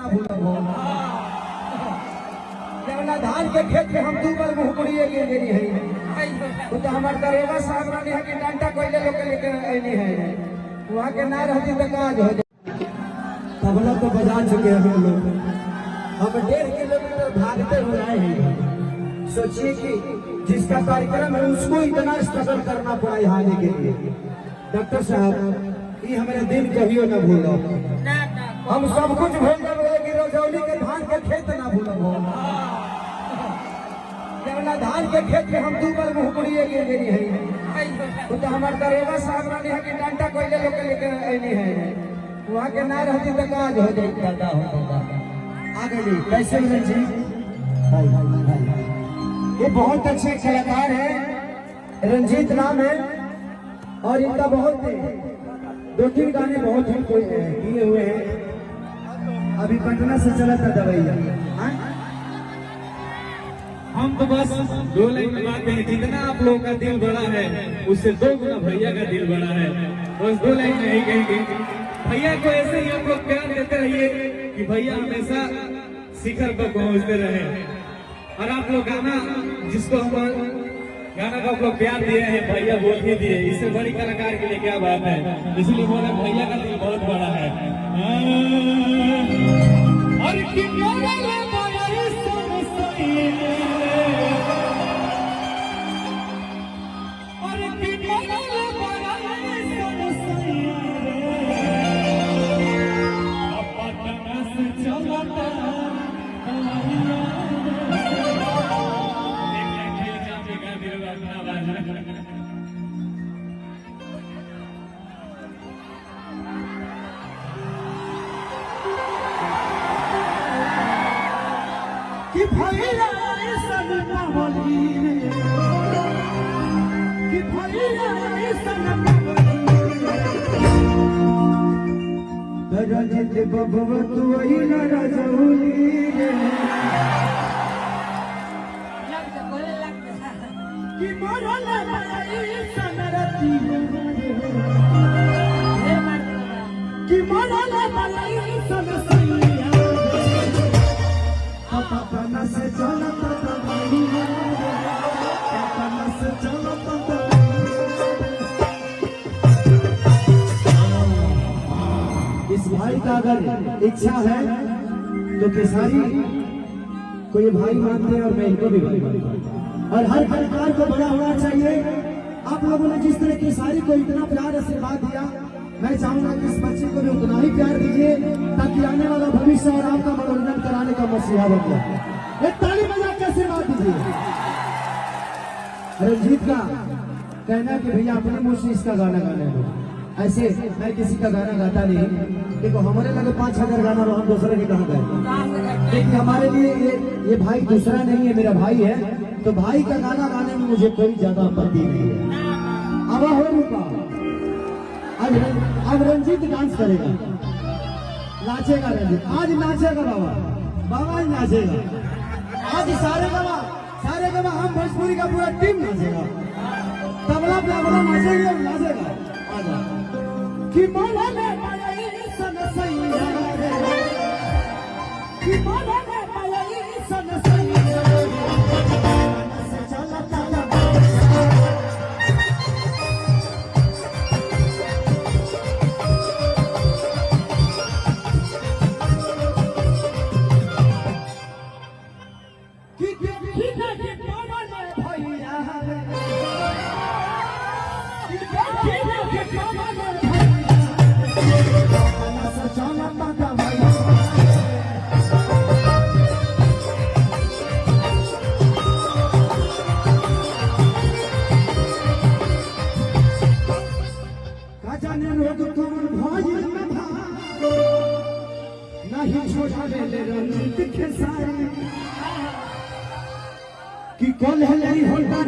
ना भूलो जवना धान के खेत में हम 2 बार मुहकुड़िए गिर गई है तो हमारे दरोगा साहब रहने है कि डंडा कोयले लोग लेकर आनी है वहाँ के ना रहती तो काज हो जाए। तबला तो बजा चुके हैं हम लोग, हम 1.5 किलोमीटर भागते हुए आए हैं। सोचिए कि जिसका कार्यक्रम है उसको इतना स्ट्रगल करना पड़ा यहाँ आने के लिए। डॉक्टर साहब ये हमारे दिन कभी न भूलो, हम सब कुछ भूल जाओगे कि रजौली के धान के खेत ना भूलो जवना धान के खेत में हम 2 बार मुहकुड़िए गिर गई है तो हमारे दरोगा साहब रहने है कि डंडा कोयले लोग लेकर आनी है वहाँ के ना रहती तो काज हो जाए। आगे जी कैसे जी ये बहुत अच्छे कलाकार हैं, रंजीत नाम है और इनका बहुत 2-3 गाने बहुत ही किए हुए हैं। अभी पटना से चला था दवाइया। हम तो बस 2 लाइन में बात हैं, जितना आप लोगों का दिल बड़ा है उससे 2 गुना भैया का दिल बड़ा है। बस 2 लाइन में ही कहेंगे भैया को ऐसे ही आप लोग प्यार देते रहिए कि भैया हमेशा शिखर पर पहुंचते रहे। और आप लोग गाना जिसको हम गाना का आप लोग प्यार दिए हैं भैया बोल ही दिए, इससे बड़ी कलाकार के लिए क्या बात है। इसलिए बोला भैया का दिल बहुत बड़ा है। कि भैया ऐसन न होली कि भैया ऐसन न होली रंजित बबुआ तू वही न रजौली कि मरल ऐसन रती कि मरल ऐसन सैया पपना से चलता पपना से चलता। इस भाई का अगर इच्छा है तो केसारी को ये भाई मानते हैं और मैं इनको भी भाई मानता हूँ। और हर कलाकार को बड़ा होना चाहिए। आप लोगों ने जिस तरह केसारी को इतना प्यार आशीर्वाद दिया, मैं चाहूंगा कि इस बच्चे को भी उतना ही प्यार दीजिए ताकि आने वाला भविष्य और आपका मनोरंजन कराने का मसीहा बन जाए। एक ताली बजा के आशीर्वाद दीजिए। रंजीत का कहना कि भैया अपने मुंह से इसका गाना गाने दो, ऐसे मैं किसी का गाना गाता नहीं। देखो हमारे लगे 5000 गाना हम दूसरे के कहा गए, लेकिन हमारे लिए ये भाई दूसरा नहीं है, मेरा भाई है। तो भाई का गाना गाने में मुझे कोई ज्यादा आपत्ति नहीं है। अब हो रुका अब रंजीत डांस करेगा, नाचेगा रंजीत। आज नाचेगा बाबा आज नाचेगा। आज सारे गवा हम भोजपुरी का पूरा टीम नाचेगा। तबला पे अबला नाचेगा। कि मोला में पाई सन सैया रे कि मोला में पाई सन सैया से चलता कि कल है नहीं होता